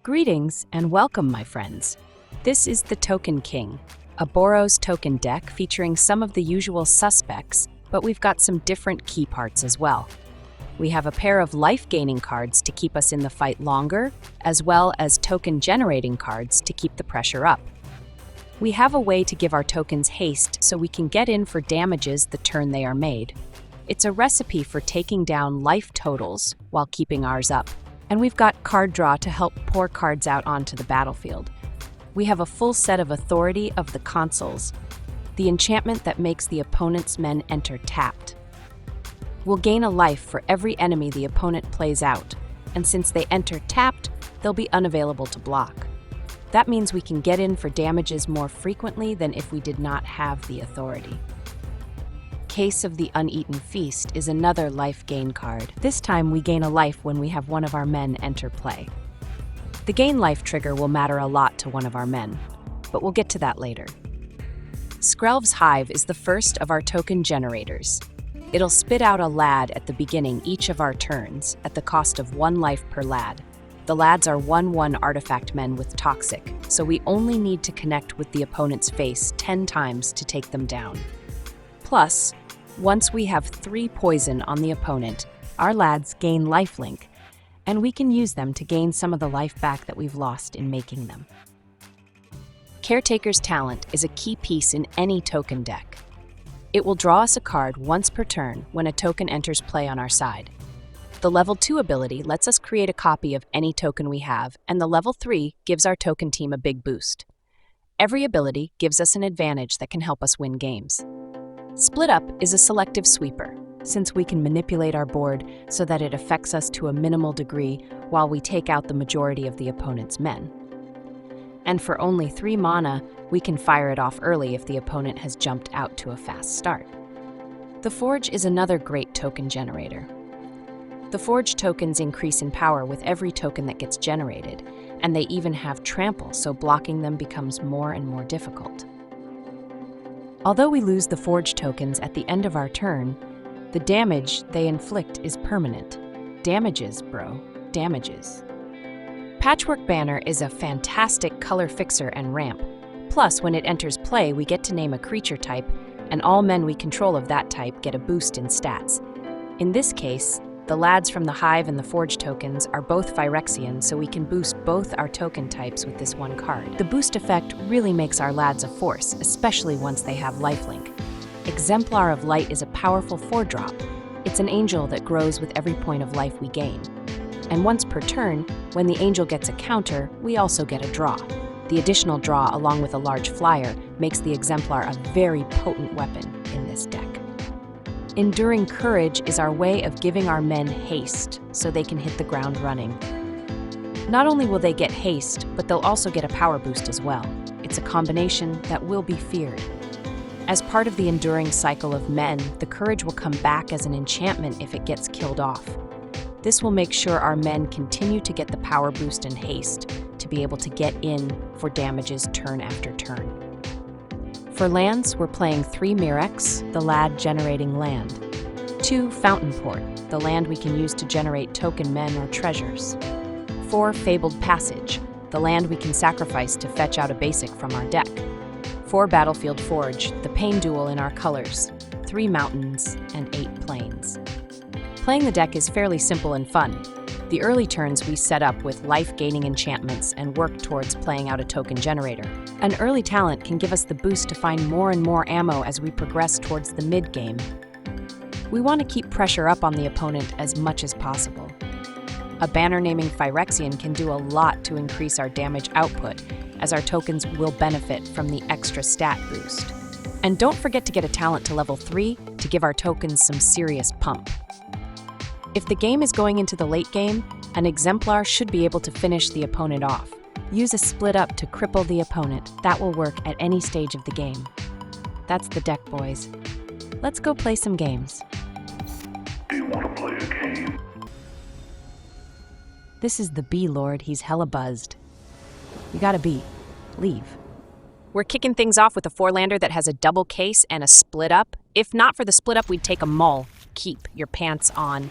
Greetings and welcome, my friends. This is the Token King, a Boros token deck featuring some of the usual suspects, but we've got some different key parts as well. We have a pair of life-gaining cards to keep us in the fight longer, as well as token-generating cards to keep the pressure up. We have a way to give our tokens haste so we can get in for damages the turn they are made. It's a recipe for taking down life totals while keeping ours up. And we've got card draw to help pour cards out onto the battlefield. We have a full set of Authority of the Consuls, the enchantment that makes the opponent's men enter tapped. We'll gain a life for every enemy the opponent plays out, and since they enter tapped, they'll be unavailable to block. That means we can get in for damages more frequently than if we did not have the Authority. Case of the Uneaten Feast is another life gain card. This time we gain a life when we have one of our men enter play. The gain life trigger will matter a lot to one of our men, but we'll get to that later. Skrelv's Hive is the first of our token generators. It'll spit out a lad at the beginning each of our turns at the cost of 1 life per lad. The lads are 1/1 artifact men with toxic, so we only need to connect with the opponent's face 10 times to take them down. Plus, once we have 3 poison on the opponent, our lads gain lifelink, and we can use them to gain some of the life back that we've lost in making them. Caretaker's talent is a key piece in any token deck. It will draw us a card once per turn when a token enters play on our side. The level 2 ability lets us create a copy of any token we have, and the level 3 gives our token team a big boost. Every ability gives us an advantage that can help us win games. Split Up is a selective sweeper, since we can manipulate our board so that it affects us to a minimal degree while we take out the majority of the opponent's men. And for only 3 mana, we can fire it off early if the opponent has jumped out to a fast start. The Forge is another great token generator. The Forge tokens increase in power with every token that gets generated, and they even have trample, so blocking them becomes more and more difficult. Although we lose the Forge tokens at the end of our turn, the damage they inflict is permanent. Damages, bro. Damages. Patchwork Banner is a fantastic color fixer and ramp. Plus, when it enters play, we get to name a creature type, and all men we control of that type get a boost in stats. In this case, the lads from the Hive and the Forge tokens are both Phyrexian, so we can boost both our token types with this one card. The boost effect really makes our lads a force, especially once they have lifelink. Exemplar of Light is a powerful 4-drop. It's an angel that grows with every point of life we gain. And once per turn, when the angel gets a counter, we also get a draw. The additional draw, along with a large flyer, makes the Exemplar a very potent weapon in this deck. Enduring Courage is our way of giving our men haste so they can hit the ground running. Not only will they get haste, but they'll also get a power boost as well. It's a combination that will be feared. As part of the enduring cycle of men, the Courage will come back as an enchantment if it gets killed off. This will make sure our men continue to get the power boost and haste to be able to get in for damages turn after turn. For lands, we're playing 3 Mirrex, the lad generating land, 2 Fountainport, the land we can use to generate token men or treasures, 4 Fabled Passage, the land we can sacrifice to fetch out a basic from our deck, 4 Battlefield Forge, the pain duel in our colors, 3 mountains, and 8 plains. Playing the deck is fairly simple and fun. The early turns we set up with life-gaining enchantments and work towards playing out a token generator. An early talent can give us the boost to find more and more ammo as we progress towards the mid-game. We want to keep pressure up on the opponent as much as possible. A banner naming Phyrexian can do a lot to increase our damage output, as our tokens will benefit from the extra stat boost. And don't forget to get a talent to level 3 to give our tokens some serious pump. If the game is going into the late game, an Exemplar should be able to finish the opponent off. Use a Split Up to cripple the opponent. That will work at any stage of the game. That's the deck, boys. Let's go play some games. Do you want to play a game? This is the B Lord. He's hella buzzed. You gotta be. Leave. We're kicking things off with a 4-lander that has a double case and a Split Up. If not for the Split Up, we'd take a Mull. Keep your pants on.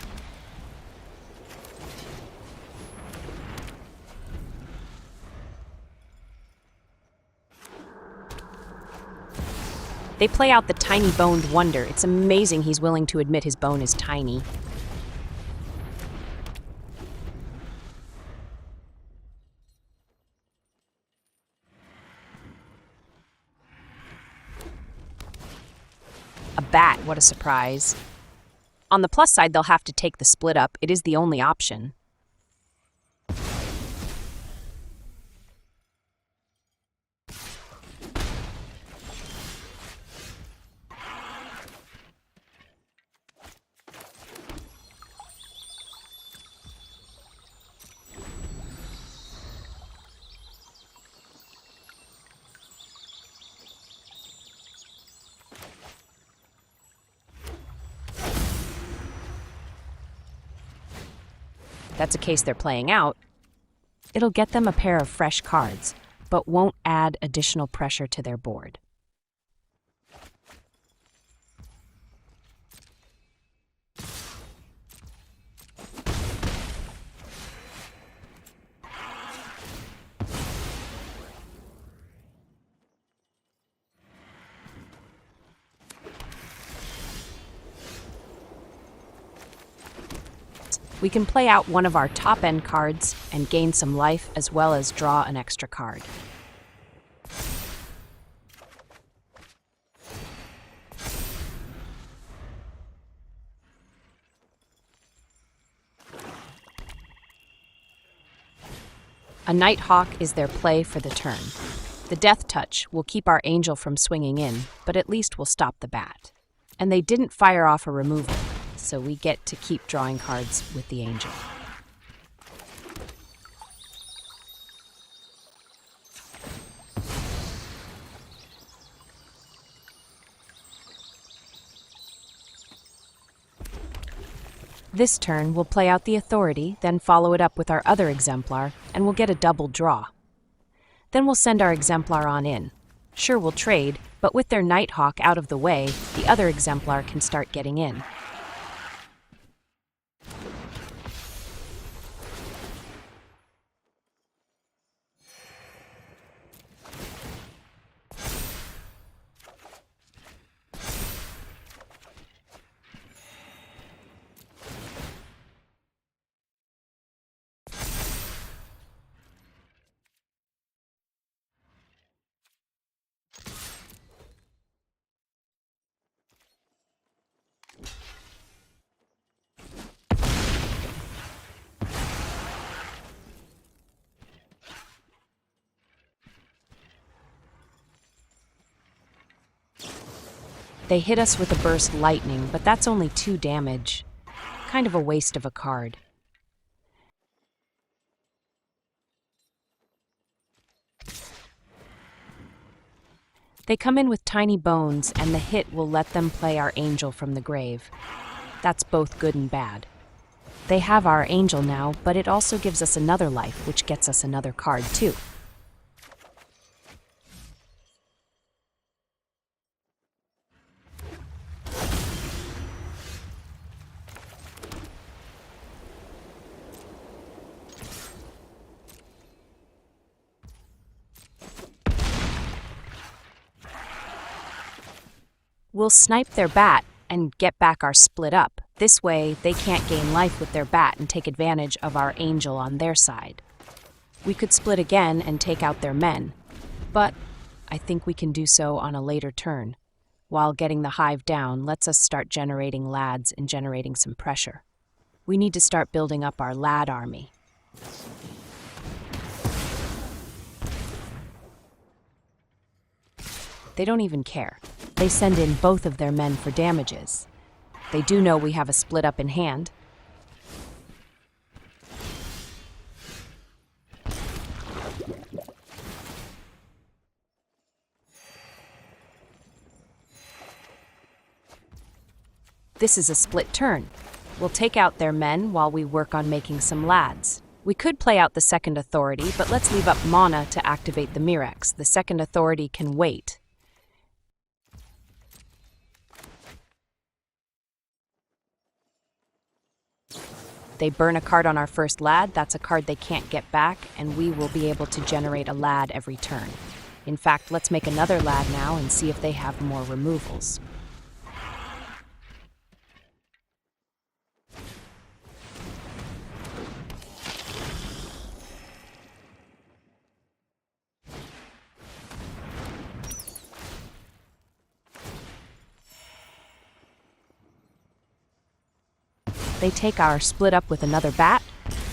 They play out the tiny boned wonder. It's amazing he's willing to admit his bone is tiny. A bat, what a surprise. On the plus side, they'll have to take the split up. It is the only option. That's a case they're playing out. It'll get them a pair of fresh cards, but won't add additional pressure to their board. We can play out one of our top-end cards and gain some life, as well as draw an extra card. A Nighthawk is their play for the turn. The Death Touch will keep our Angel from swinging in, but at least will stop the bat. And they didn't fire off a removal, so we get to keep drawing cards with the Angel. This turn, we'll play out the Authority, then follow it up with our other Exemplar, and we'll get a double draw. Then we'll send our Exemplar on in. Sure, we'll trade, but with their Nighthawk out of the way, the other Exemplar can start getting in. They hit us with a burst lightning, but that's only 2 damage. Kind of a waste of a card. They come in with tiny bones, and the hit will let them play our Angel from the grave. That's both good and bad. They have our Angel now, but it also gives us another life, which gets us another card too. We'll snipe their bat and get back our split up. This way, they can't gain life with their bat and take advantage of our Angel on their side. We could split again and take out their men, but I think we can do so on a later turn. While getting the Hive down lets us start generating lads and generating some pressure. We need to start building up our lad army. They don't even care. They send in both of their men for damages. They do know we have a split up in hand. This is a split turn. We'll take out their men while we work on making some lads. We could play out the second Authority, but let's leave up mana to activate the Mirrex. The second Authority can wait. They burn a card on our first lad. That's a card they can't get back, and we will be able to generate a lad every turn. In fact, let's make another lad now and see if they have more removals. They take our split up with another bat,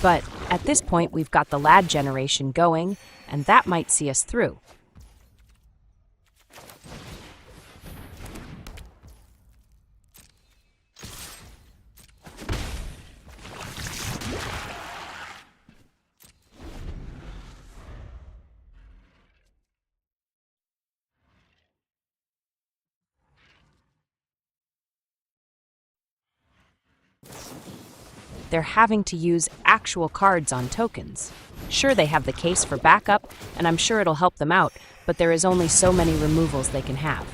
but at this point we've got the lad generation going, and that might see us through. They're having to use actual cards on tokens. Sure, they have the case for backup, and I'm sure it'll help them out, but there is only so many removals they can have.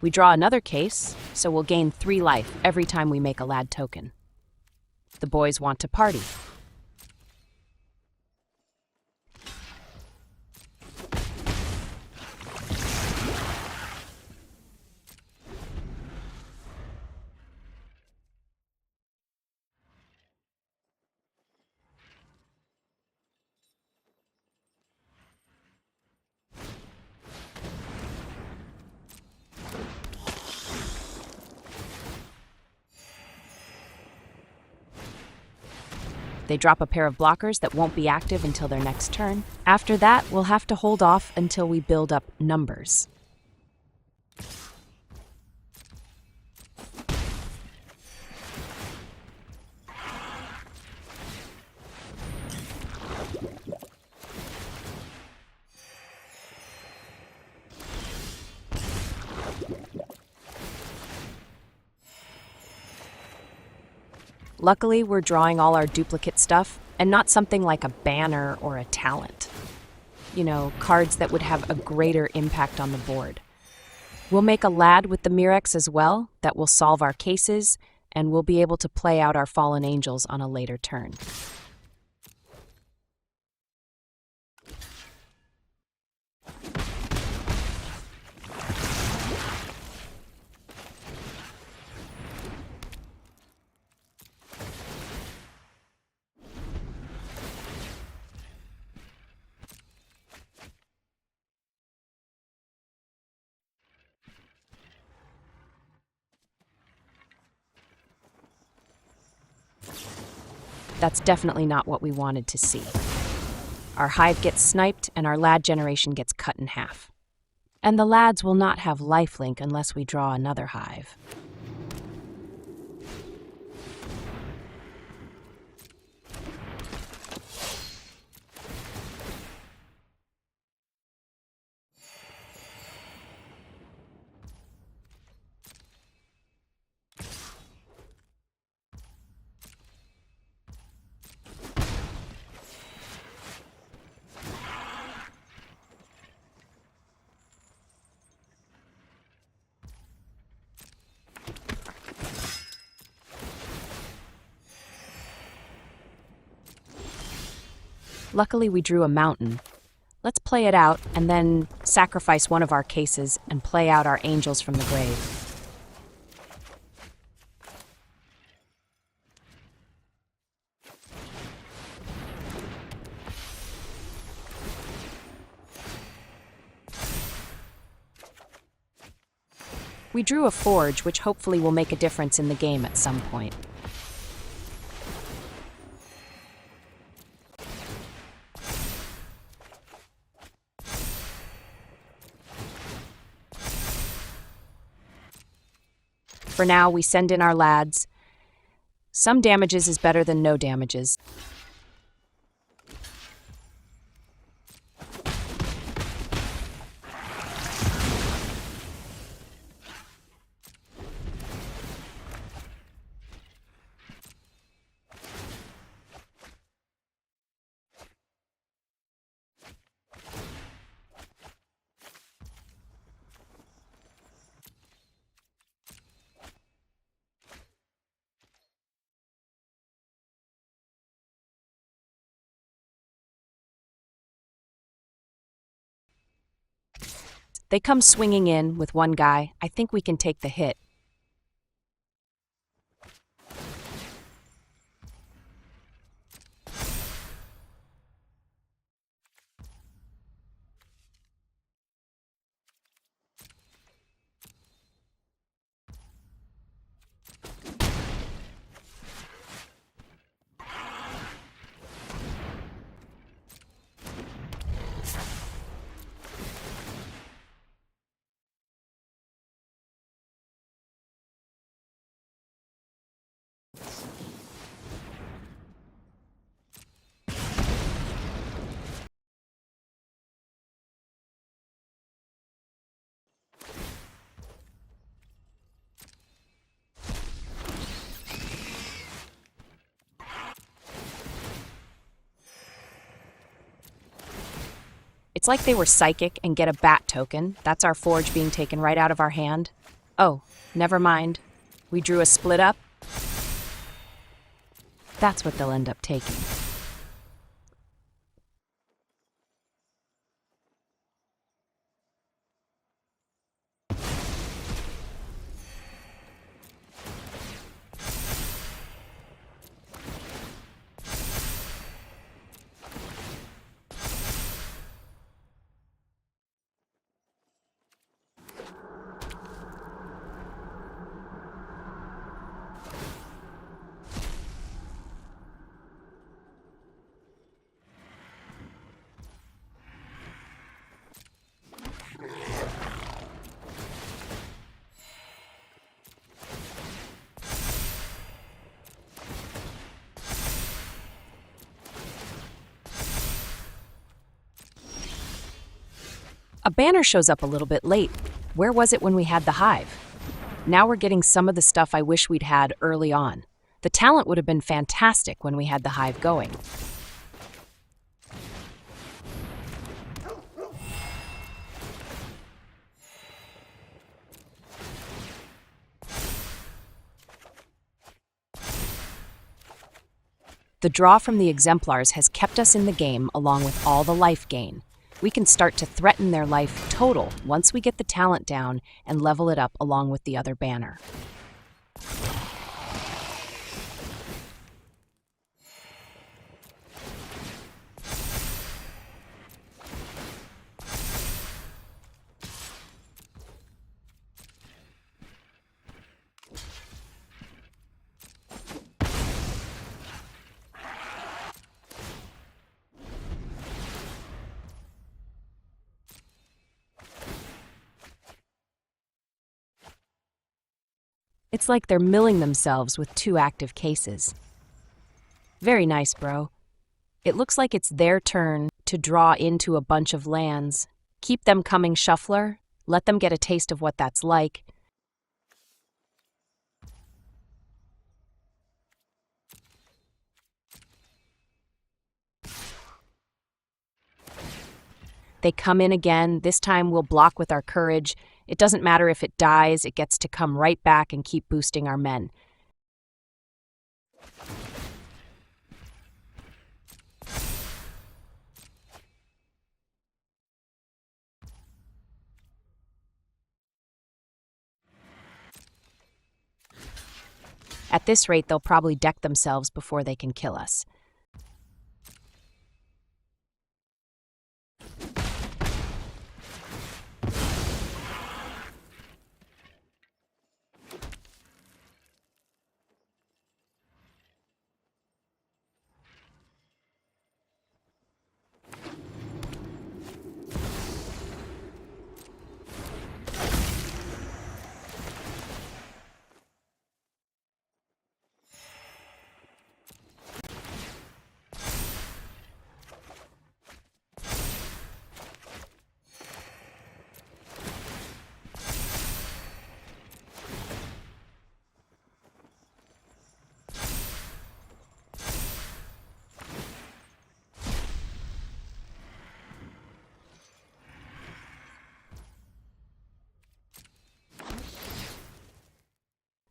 We draw another case, so we'll gain 3 life every time we make a lad token. The boys want to party. They drop a pair of blockers that won't be active until their next turn. After that, we'll have to hold off until we build up numbers. Luckily, we're drawing all our duplicate stuff, and not something like a banner or a talent. You know, cards that would have a greater impact on the board. We'll make a lad with the Mirrex as well that will solve our cases, and we'll be able to play out our fallen angels on a later turn. That's definitely not what we wanted to see. Our hive gets sniped and our lad generation gets cut in half. And the lads will not have lifelink unless we draw another hive. Luckily, we drew a mountain. Let's play it out and then sacrifice one of our cases and play out our angels from the grave. We drew a forge, which hopefully will make a difference in the game at some point. For now, we send in our lads. Some damages is better than no damages. They come swinging in with one guy. I think we can take the hit. It's like they were psychic and get a bat token. That's our forge being taken right out of our hand. Oh, never mind. We drew a split up. That's what they'll end up taking. A banner shows up a little bit late. Where was it when we had the Hive? Now we're getting some of the stuff I wish we'd had early on. The talent would have been fantastic when we had the Hive going. The draw from the Exemplars has kept us in the game along with all the life gain. We can start to threaten their life total once we get the talent down and level it up along with the other banner. It's like they're milling themselves with 2 active cases. Very nice, bro. It looks like it's their turn to draw into a bunch of lands. Keep them coming, Shuffler. Let them get a taste of what that's like. They come in again. This time we'll block with our courage. It doesn't matter if it dies, it gets to come right back and keep boosting our men. At this rate, they'll probably deck themselves before they can kill us.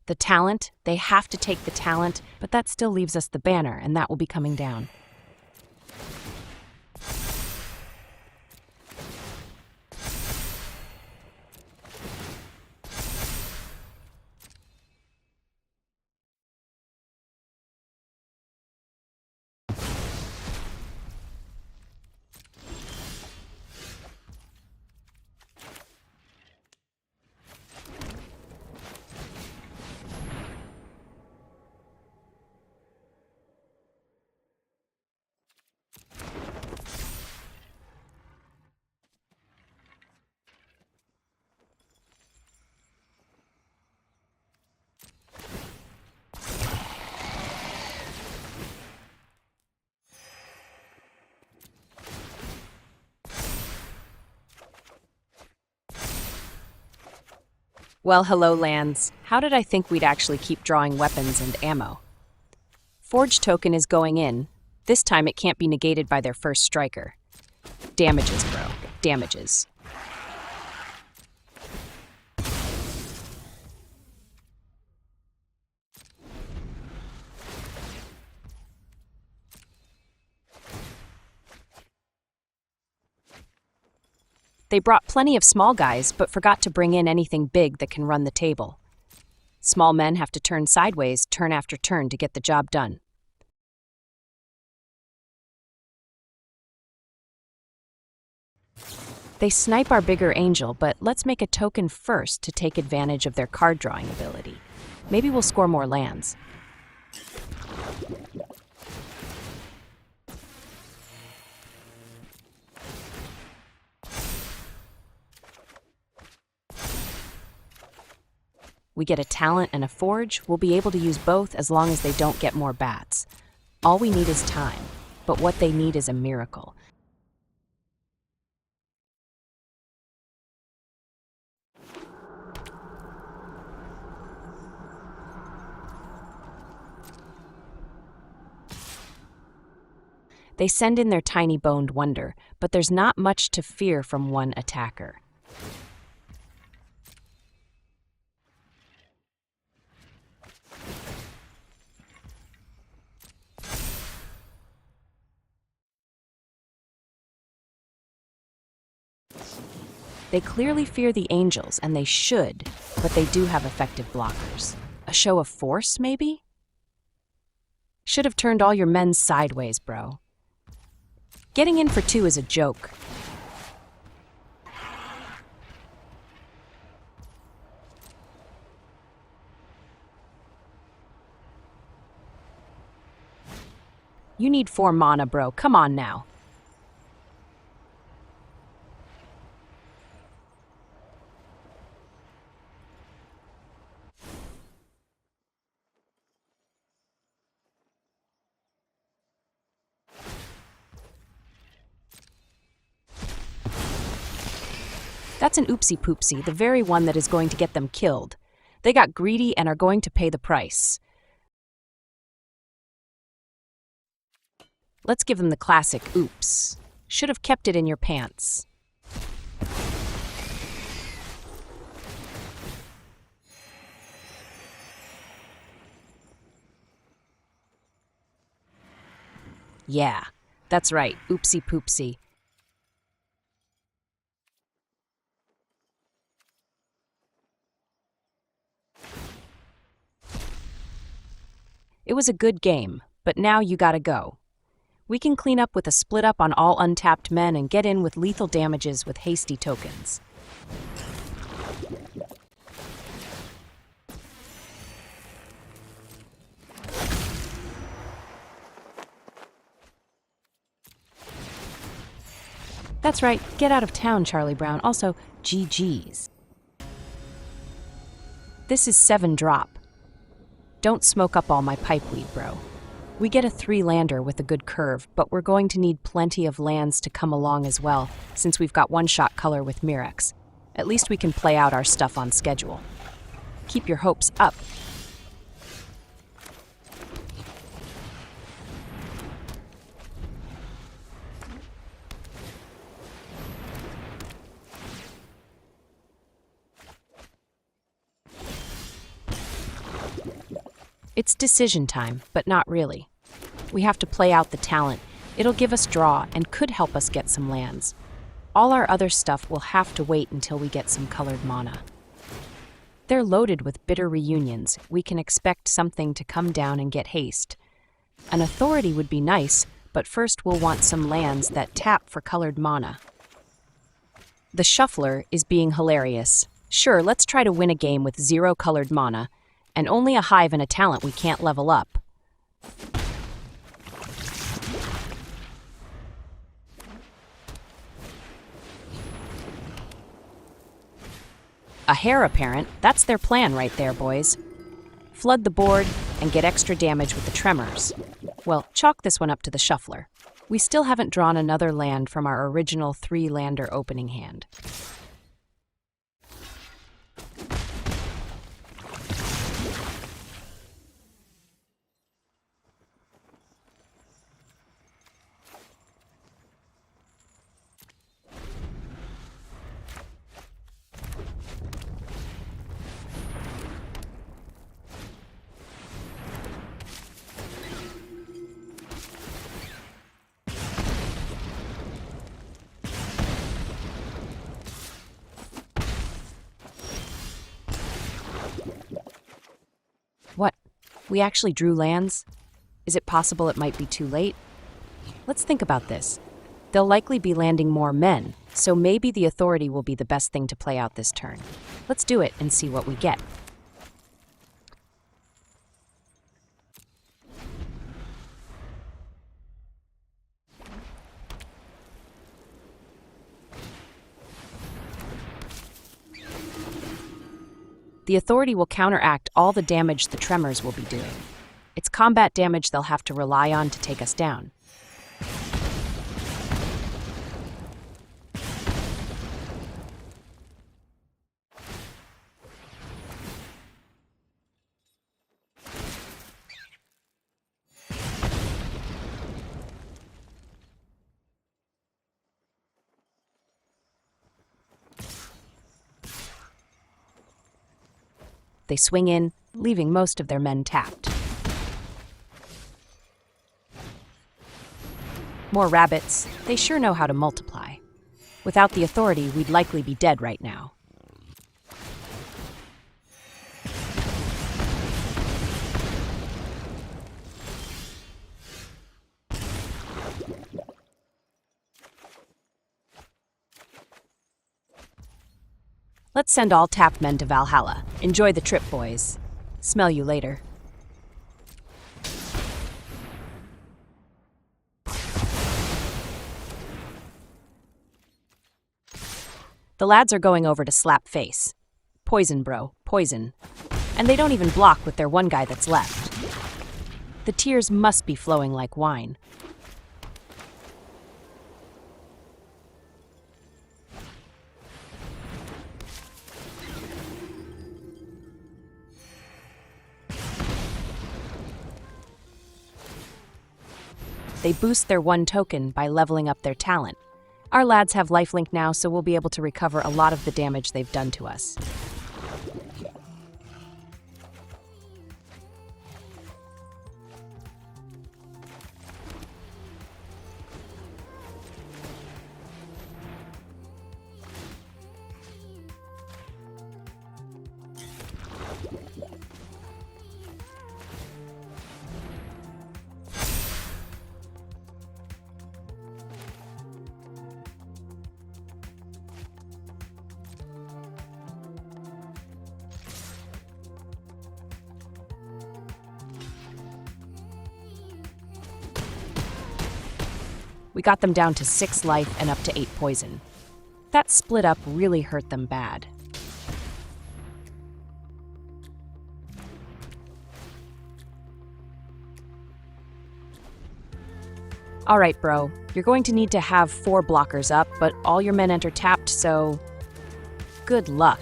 The talent, they have to take the talent, but that still leaves us the banner, and that will be coming down. Well, hello, lands. How did I think we'd actually keep drawing weapons and ammo? Forge token is going in. This time it can't be negated by their first striker. Damages, bro. Damages. They brought plenty of small guys, but forgot to bring in anything big that can run the table. Small men have to turn sideways turn after turn to get the job done. They snipe our bigger angel, but let's make a token first to take advantage of their card drawing ability. Maybe we'll score more lands. We get a talent and a forge. We'll be able to use both as long as they don't get more bats. All we need is time, but what they need is a miracle. They send in their tiny boned wonder, but there's not much to fear from one attacker. They clearly fear the angels, and they should, but they do have effective blockers. A show of force, maybe? Should have turned all your men sideways, bro. Getting in for 2 is a joke. You need 4 mana, bro. Come on now. That's an oopsie-poopsie, the very one that is going to get them killed. They got greedy and are going to pay the price. Let's give them the classic oops. Should have kept it in your pants. Yeah, that's right, oopsie-poopsie. It was a good game, but now you gotta go. We can clean up with a split up on all untapped men and get in with lethal damages with hasty tokens. That's right, get out of town, Charlie Brown. Also, GG's. This is 7 drop. Don't smoke up all my pipeweed, bro. We get a 3-lander with a good curve, but we're going to need plenty of lands to come along as well, since we've got one-shot color with Mirrex. At least we can play out our stuff on schedule. Keep your hopes up. It's decision time, but not really. We have to play out the talent. It'll give us draw and could help us get some lands. All our other stuff will have to wait until we get some colored mana. They're loaded with bitter reunions. We can expect something to come down and get haste. An authority would be nice, but first we'll want some lands that tap for colored mana. The shuffler is being hilarious. Sure, let's try to win a game with 0 colored mana, and only a hive and a talent we can't level up. A heir apparent, that's their plan right there, boys. Flood the board and get extra damage with the tremors. Well, chalk this one up to the shuffler. We still haven't drawn another land from our original 3-lander opening hand. We actually drew lands? Is it possible it might be too late? Let's think about this. They'll likely be landing more men, so maybe the authority will be the best thing to play out this turn. Let's do it and see what we get. The authority will counteract all the damage the tremors will be doing. It's combat damage they'll have to rely on to take us down. They swing in, leaving most of their men tapped. More rabbits. They sure know how to multiply. Without the authority, we'd likely be dead right now. Let's send all tapped men to Valhalla. Enjoy the trip, boys. Smell you later. The lads are going over to slap face. Poison, bro, poison. And they don't even block with their one guy that's left. The tears must be flowing like wine. They boost their one token by leveling up their talent. Our lads have lifelink now, so we'll be able to recover a lot of the damage they've done to us. We got them down to 6 life and up to 8 poison. That split up really hurt them bad. All right, bro. You're going to need to have 4 blockers up, but all your men enter tapped, so good luck.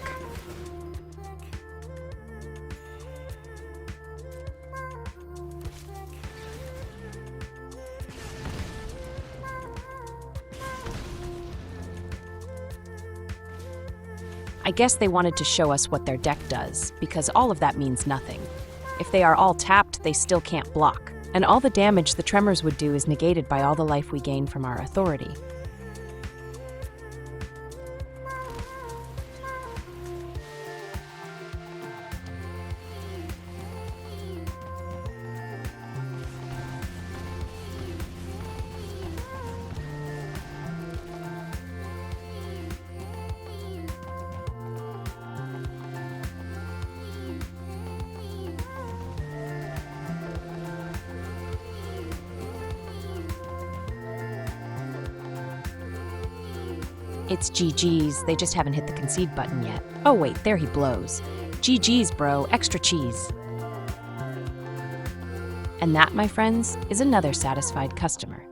I guess they wanted to show us what their deck does, because all of that means nothing. If they are all tapped, they still can't block, and all the damage the tremors would do is negated by all the life we gain from our authority. It's GG's, they just haven't hit the concede button yet. Oh wait, there he blows. GG's, bro, extra cheese. And that, my friends, is another satisfied customer.